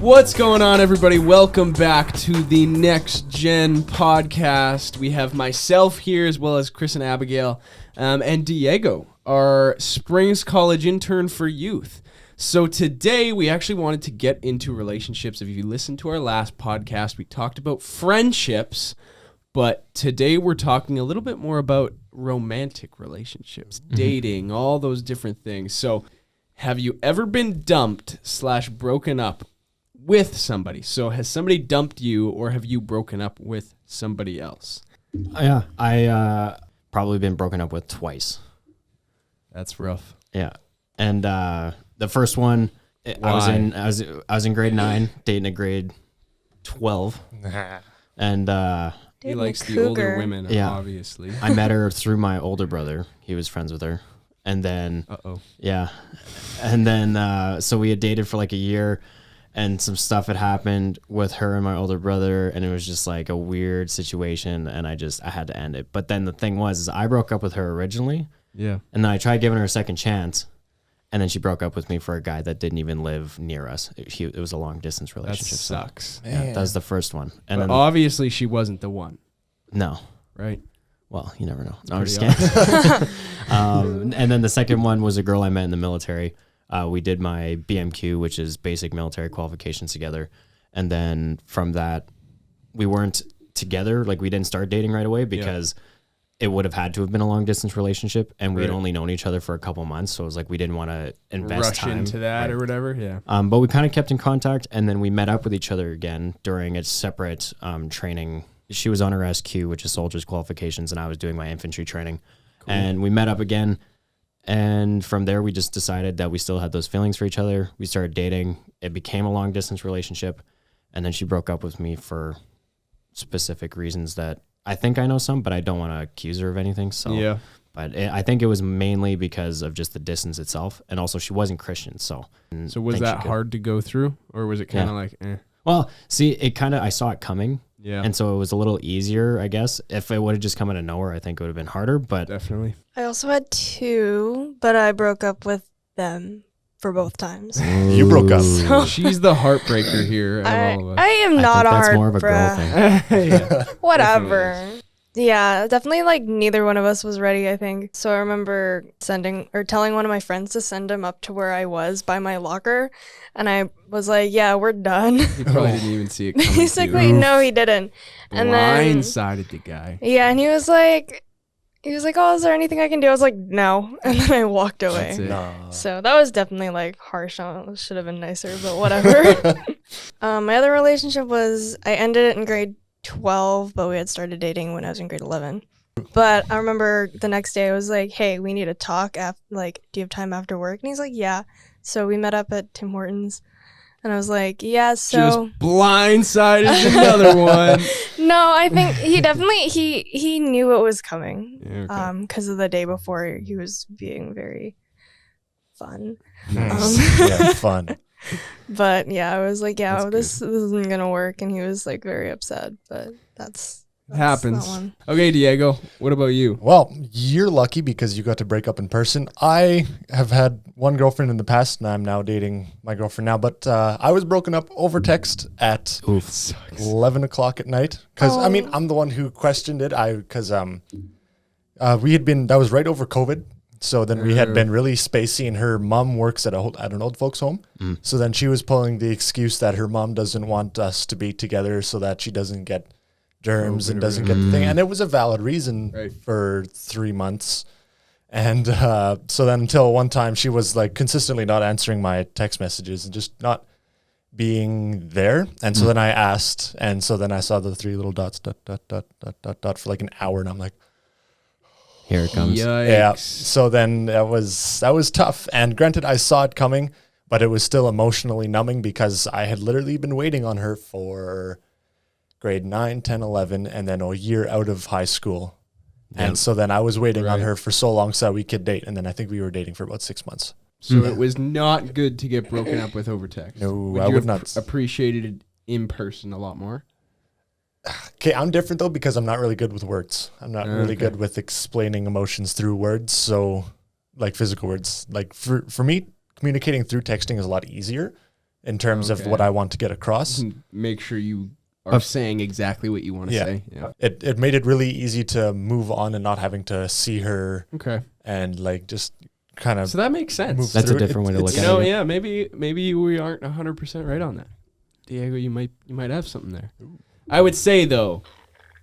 What's going on, everybody? Welcome back to the Next Gen podcast. We have myself here as well as Chris and Abigail and Diego, our Springs College intern for youth. So today we actually wanted to get into relationships. If you listened to our last podcast, we talked about friendships, but today we're talking a little bit more about romantic relationships, dating, all those different things. So have you ever been dumped / broken up with somebody? So has somebody dumped you, or have you broken up with somebody else? Yeah, I probably been broken up with twice. That's rough. Yeah, and the first one, I was in grade 9, dating a grade 12, and he likes the older women, yeah, obviously. I met her through my older brother. He was friends with her, and then yeah, and then so we had dated for like a year. And some stuff had happened with her and my older brother, and it was just like a weird situation, and I had to end it. But then the thing was, I broke up with her originally. Yeah. And then I tried giving her a second chance, and then she broke up with me for a guy that didn't even live near us. It was a long distance relationship. That sucks. So, yeah, that was the first one. And but then obviously she wasn't the one. No. Right? Well, you never know. No, I'm just kidding. And then the second one was a girl I met in the military. We did my BMQ, which is basic military qualifications, together. And then from that, we weren't together. Like, we didn't start dating right away because it would have had to have been a long distance relationship, and we had only known each other for a couple months. So it was like, we didn't want to invest time into that or whatever. Yeah. But we kind of kept in contact, and then we met up with each other again during a separate training. She was on her SQ, which is soldiers qualifications, and I was doing my infantry training. Cool. And we met up again. And from there, we just decided that we still had those feelings for each other. We started dating. It became a long distance relationship. And then she broke up with me for specific reasons that I think I know some, but I don't want to accuse her of anything. So, yeah. But I think it was mainly because of just the distance itself. And also, she wasn't Christian. So was that hard to go through, or was it kind of like, eh? Well, see, I saw it coming. Yeah. And so it was a little easier, I guess. If it would have just come out of nowhere, I think it would have been harder, but definitely. I also had 2, but I broke up with them for both times. You broke up. So she's the heartbreaker here. I am not a that's heartbreaker. More of a girl thing. Yeah, whatever. Yeah, definitely like neither one of us was ready, I think. So I remember telling one of my friends to send him up to where I was by my locker. And I was like, yeah, we're done. He probably didn't even see it coming. Basically, no, he didn't. And then blindsided the guy. Yeah, and he was like, oh, is there anything I can do? I was like, no. And then I walked away. That's it. No. So that was definitely like harsh. It should have been nicer, but whatever. My other relationship was, I ended it in grade 12, but we had started dating when I was in grade 11. But I remember the next day I was like, hey, we need to talk. Do you have time after work? And he's like, yeah. So we met up at Tim Hortons. And I was like, yeah, so... Just blindsided another one. No, I think he definitely, he knew it was coming. Yeah, okay. Because of the day before, he was being very fun. Nice. Yeah, fun. But yeah, I was like, yeah, That's this isn't going to work. And he was like very upset, but that's happens. that one. Okay, Diego, what about you? Well, you're lucky because you got to break up in person. I have had one girlfriend in the past, and I'm now dating my girlfriend now. But I was broken up over text at 11 o'clock at night. Because, I mean, I'm the one who questioned it. Because we had been, that was right over COVID. So then we had been really spacey, and her mom works at an old folks home. So then she was pulling the excuse that her mom doesn't want us to be together so that she doesn't get germs and doesn't get the thing. And it was a valid reason for 3 months. And so then until one time she was like consistently not answering my text messages and just not being there. And so then I asked, and so then I saw the 3 little dots, dot, dot, dot, dot, dot, dot for like an hour. And I'm like, here it comes. Yikes. yeah. So then that was tough. And granted, I saw it coming, but it was still emotionally numbing because I had literally been waiting on her for grade 9, 10, 11, and then a year out of high school. Yep. And so then I was waiting on her for so long so we could date. And then I think we were dating for about 6 months. So it was not good to get broken up with over text. No, I would not. Appreciated it in person a lot more. Okay, I'm different though because I'm not really good with words. I'm not really good with explaining emotions through words. So like physical words, like for me, communicating through texting is a lot easier. in terms of Okay. what I want to get across. Make sure you are saying exactly what you want to say. Yeah. It made it really easy to move on and not having to see her Okay. and like just kind of So that makes sense. move That's a through it. different way to look You at know, it. yeah, maybe we aren't 100% right on that. Diego, you might have something there. I would say though,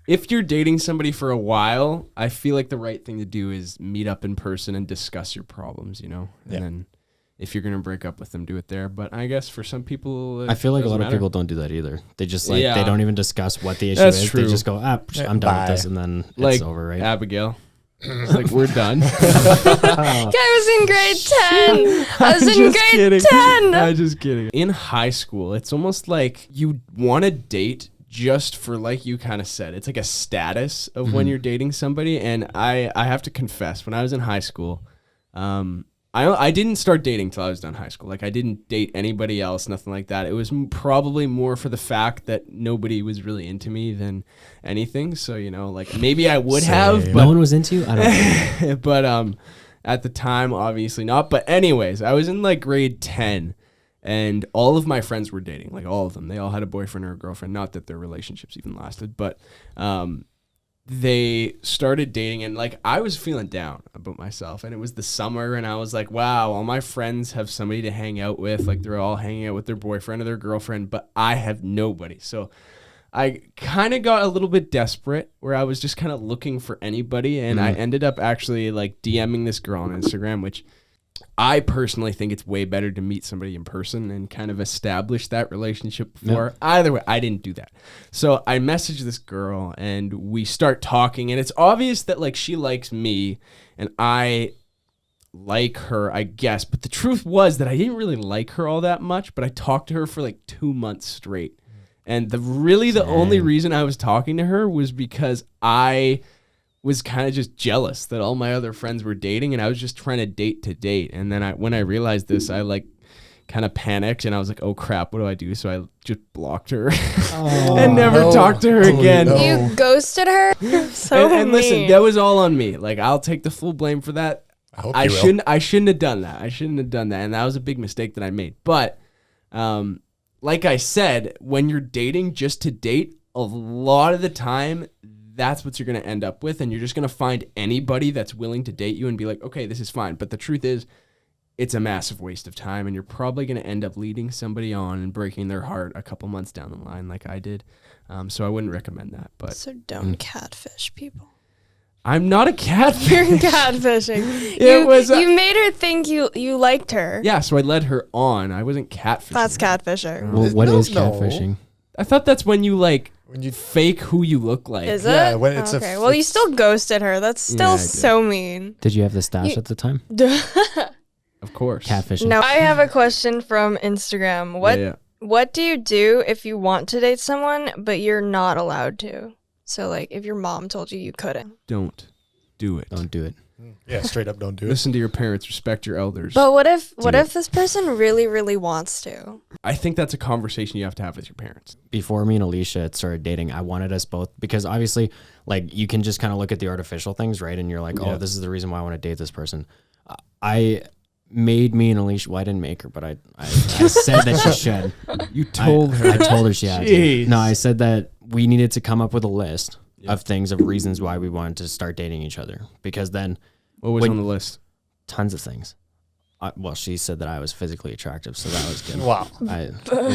if you're dating somebody for a while, I feel like the right thing to do is meet up in person and discuss your problems, you know? And Yeah. then if you're going to break up with them, do it there. But I guess for some people, I feel like a lot doesn't of matter. people don't do that either. They just like Yeah. they don't even discuss what the issue That's is. true. They just go, I'm done Bye. with this, and then Like it's over, right? Abigail. It's like, we're done. I was in grade 10. I was in just grade kidding. 10. I'm just kidding. In high school, it's almost like you want to date just for, like you kind of said, it's like a status of when you're dating somebody. And I have to confess, when I was in high school, I didn't start dating till I was done high school. Like I didn't date anybody else, nothing like that. It was probably more for the fact that nobody was really into me than anything. So, you know, like maybe I would have, Same. No but one was into you. I don't know. but at the time obviously not. But anyways, I was in like grade 10 and all of my friends were dating, like all of them. They all had a boyfriend or a girlfriend, not that their relationships even lasted, but they started dating and like I was feeling down about myself, and it was the summer and I was like, wow, all my friends have somebody to hang out with, like they're all hanging out with their boyfriend or their girlfriend, but I have nobody. So I kind of got a little bit desperate where I was just kind of looking for anybody, and I ended up actually like DMing this girl on Instagram, which I personally think it's way better to meet somebody in person and kind of establish that relationship before. Either way, I didn't do that. So I messaged this girl and we start talking, and it's obvious that like she likes me and I like her, I guess. But the truth was that I didn't really like her all that much, but I talked to her for like 2 months straight. And the only reason I was talking to her was because I was kind of just jealous that all my other friends were dating, and I was just trying to date. And then when I realized this, I like kind of panicked and I was like, oh crap, what do I do? So I just blocked her and never talked to her again. no. You ghosted her? So And listen, mean. that was all on me. Like I'll take the full blame for that. I hope I you will. shouldn't have done that. And that was a big mistake that I made. But like I said, when you're dating just to date, a lot of the time that's what you're going to end up with, and you're just going to find anybody that's willing to date you and be like, okay, this is fine. But the truth is, it's a massive waste of time, and you're probably going to end up leading somebody on and breaking their heart a couple months down the line like I did. So I wouldn't recommend that. But So don't catfish people. I'm not a catfish. You're catfishing. You made her think you liked her. Yeah, so I led her on. I wasn't catfishing. That's her. catfishing. Well, what No, is no. catfishing? I thought that's when you like When you fake who you look like. Is Yeah, it? when it's okay. Well, you still ghosted her. That's Yeah, still I did. so mean. Did you have the stash You- at the time? Of course. Catfishing. Now I have a question from Instagram. Yeah. What do you do if you want to date someone but you're not allowed to? So like if your mom told you you couldn't. Don't do it. Don't do it. yeah, straight up don't do it. Listen to your parents. Respect your elders. But what if it. this person really, really wants to? I think that's a conversation you have to have with your parents. Before me and Alicia had started dating, I wanted us both, because obviously, like, you can just kind of look at the artificial things, right? And you're like, oh, Yeah. this is the reason why I want to date this person. I made me and Alicia, well, I didn't make her, but I said that she should. You told her. I told her she had Jeez. to. No, I said that we needed to come up with a list Yeah. of things, of reasons why we wanted to start dating each other. Because then What was Wait. on the list? tons of things. Well, she said that I was physically attractive, so that was good. Wow.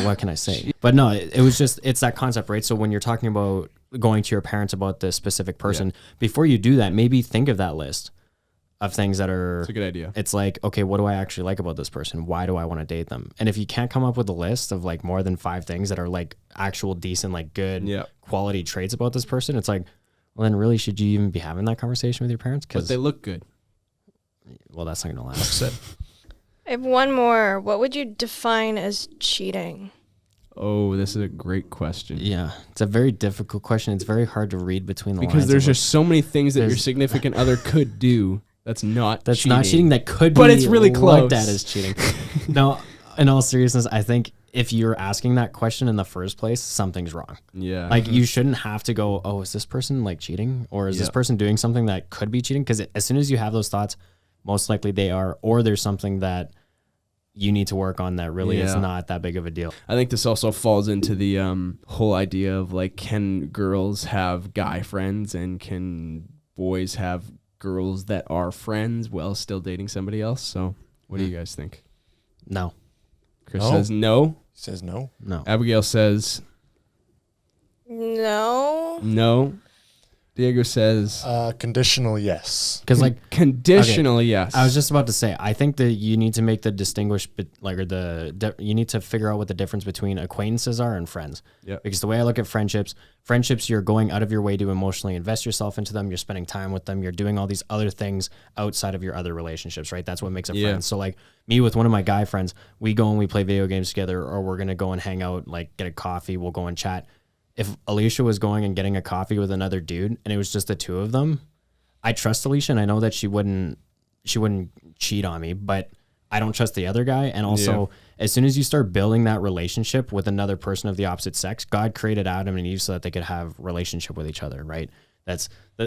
What can I say? But no, it was just, it's that concept, right? So when you're talking about going to your parents about this specific person, before you do that, maybe think of that list of things that are, It's a good idea. it's like, okay, what do I actually like about this person? Why do I want to date them? And if you can't come up with a list of like more than 5 things that are like actual decent, like good Yeah. quality traits about this person, it's like, well, then really, should you even be having that conversation with your parents? But Because, they look good. well, that's not going to last. I have one more. What would you define as cheating? Oh, this is a great question. Yeah, it's a very difficult question. It's very hard to read between the lines. Because there's of just so many things that your There's- significant other could do that's not That's cheating. not cheating. That could be, But it's really looked close. at as cheating. No, in all seriousness, I think if you're asking that question in the first place, something's wrong. Yeah. Like you shouldn't have to go, oh, is this person like cheating, or is this Yeah. person doing something that could be cheating? Because as soon as you have those thoughts, most likely they are, or there's something that you need to work on that. Really, it's not that big of a deal. I think this also falls into the whole idea of like, can girls have guy friends and can boys have girls that are friends while still dating somebody else? So what do you guys think? No. Chris says no. He says no. No. Abigail says No. no. Diego says Conditional yes. Because like conditional yes. I was just about to say, I think that you need to make the you need to figure out what the difference between acquaintances are and friends. Yeah. Because the way I look at friendships, you're going out of your way to emotionally invest yourself into them. You're spending time with them. You're doing all these other things outside of your other relationships, right? That's what makes a friend. So like me with one of my guy friends, we go and we play video games together, or we're going to go and hang out, like get a coffee. We'll go and chat. If Alicia was going and getting a coffee with another dude and it was just the two of them, I trust Alicia and I know that she wouldn't cheat on me, but I don't trust the other guy. And also, as soon as you start building that relationship with another person of the opposite sex, God created Adam and Eve so that they could have relationship with each other, right?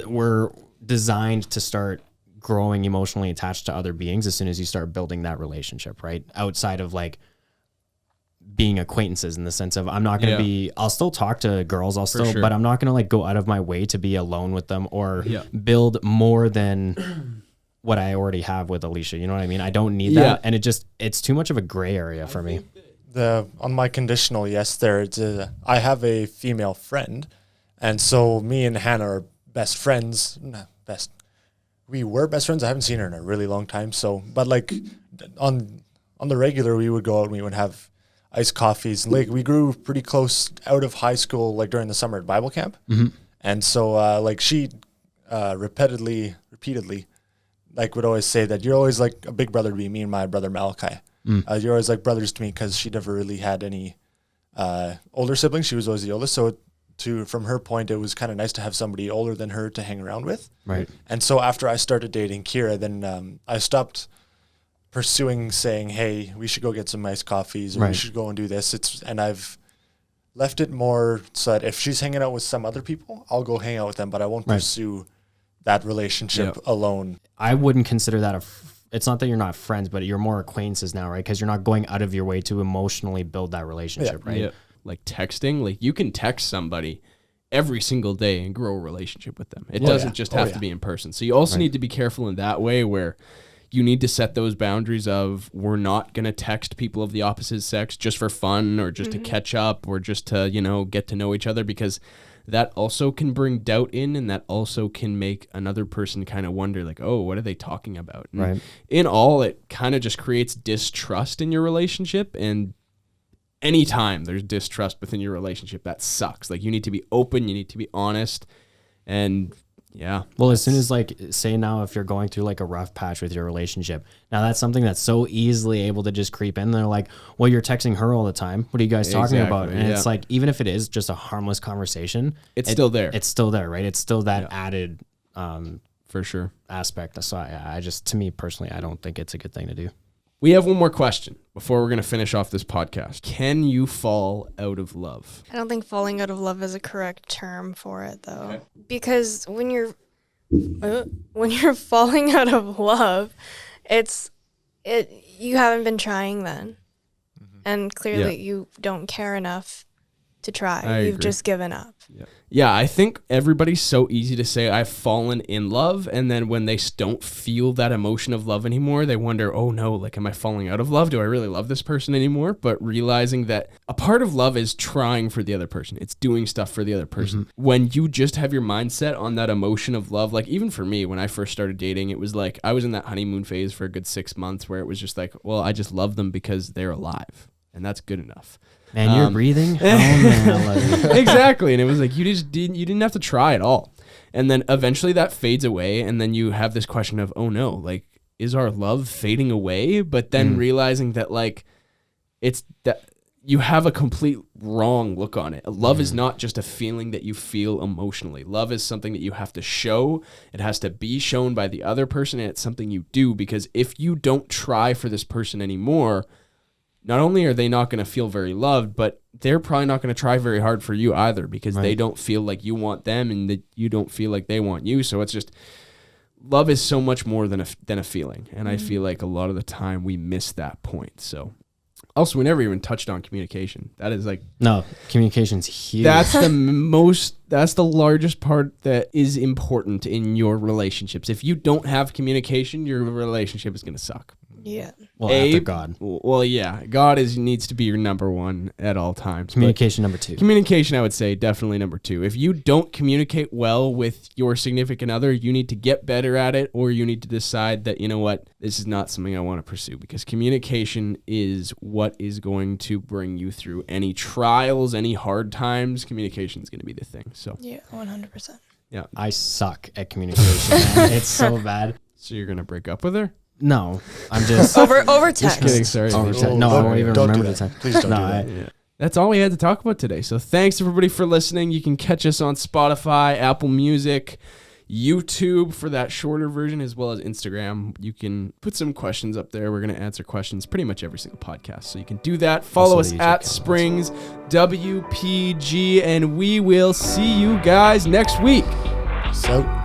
We're designed to start growing emotionally attached to other beings as soon as you start building that relationship, right? Outside of like being acquaintances, in the sense of I'm not going to be, I'll still talk to girls, but I'm not going to like go out of my way to be alone with them or build more than what I already have with Alicia. You know what I mean? I don't need that. And it's too much of a gray area for me. On my conditional yes there, I have a female friend, and so me and Hannah are best friends. We were best friends. I haven't seen her in a really long time. So, but like on the regular, we would go out and we would have iced coffees. Like we grew pretty close out of high school, like during the summer at Bible camp. And so like she repeatedly like would always say that you're always like a big brother to me and my brother Malachi. You're always like brothers to me, because she never really had any older siblings. She was always the oldest. So from her point, it was kind of nice to have somebody older than her to hang around with. Right. And so after I started dating Kira, then I stopped pursuing saying, hey, we should go get some iced coffees, or we should go and do this. And I've left it more so that if she's hanging out with some other people, I'll go hang out with them, but I won't pursue that relationship alone. I wouldn't consider that it's not that you're not friends, but you're more acquaintances now, right? Because you're not going out of your way to emotionally build that relationship, right? Yeah. Like texting, like you can text somebody every single day and grow a relationship with them. It doesn't just have to be in person. So you also need to be careful in that way, where you need to set those boundaries of, we're not going to text people of the opposite sex just for fun or just to catch up or just to, get to know each other, because that also can bring doubt in, and that also can make another person kind of wonder like, oh, what are they talking about? And in all, it kind of just creates distrust in your relationship. And anytime there's distrust within your relationship, that sucks. Like, you need to be open, you need to be honest. And well, as soon as like, say now, if you're going through like a rough patch with your relationship, now that's something that's so easily able to just creep in. They're like, well, you're texting her all the time. What are you guys talking about? And it's like, even if it is just a harmless conversation, it's still there. It's still there, right? It's still that added, for sure, aspect. So I just, to me personally, I don't think it's a good thing to do. We have one more question before we're going to finish off this podcast. Can you fall out of love? I don't think falling out of love is a correct term for it, though. Okay. Because when you're falling out of love, you haven't been trying then. And clearly you don't care enough to try. You've just given up. Yeah, I think everybody's so easy to say, I've fallen in love. And then when they don't feel that emotion of love anymore, they wonder, oh no, like, am I falling out of love? Do I really love this person anymore? But realizing that a part of love is trying for the other person. It's doing stuff for the other person. When you just have your mindset on that emotion of love, like even for me, when I first started dating, it was like, I was in that honeymoon phase for a good 6 months where it was just like, well, I just love them because they're alive. And that's good enough. Man, you're breathing? Oh, man, I love you. Exactly. And it was like, you didn't have to try at all. And then eventually that fades away. And then you have this question of, oh no, like, is our love fading away? But then realizing that, like, it's that you have a complete wrong look on it. Love is not just a feeling that you feel emotionally. Love is something that you have to show. It has to be shown by the other person. And it's something you do, because if you don't try for this person anymore, not only are they not going to feel very loved, but they're probably not going to try very hard for you either, because they don't feel like you want them and that you don't feel like they want you. So it's just, love is so much more than a feeling. And I feel like a lot of the time we miss that point. So also, we never even touched on communication. That is like... No, communication's huge. That's the largest part that is important in your relationships. If you don't have communication, your relationship is going to suck. Yeah. Well, after God. Well, yeah. God needs to be your number one at all times. Communication number 2. Communication, I would say, definitely number 2. If you don't communicate well with your significant other, you need to get better at it, or you need to decide that, you know what, this is not something I want to pursue, because communication is what is going to bring you through any trials, any hard times. Communication is going to be the thing. So Yeah, 100%. Yeah. I suck at communication, man. It's so bad. So you're going to break up with her? No, I'm just... Over text. Just kidding, sorry. Over text. No, I won't even remember the time. Please don't No, do that. Yeah. That's all we had to talk about today. So thanks everybody for listening. You can catch us on Spotify, Apple Music, YouTube for that shorter version, as well as Instagram. You can put some questions up there. We're going to answer questions pretty much every single podcast. So you can do that. Follow us at Springs WPG, and we will see you guys next week. So.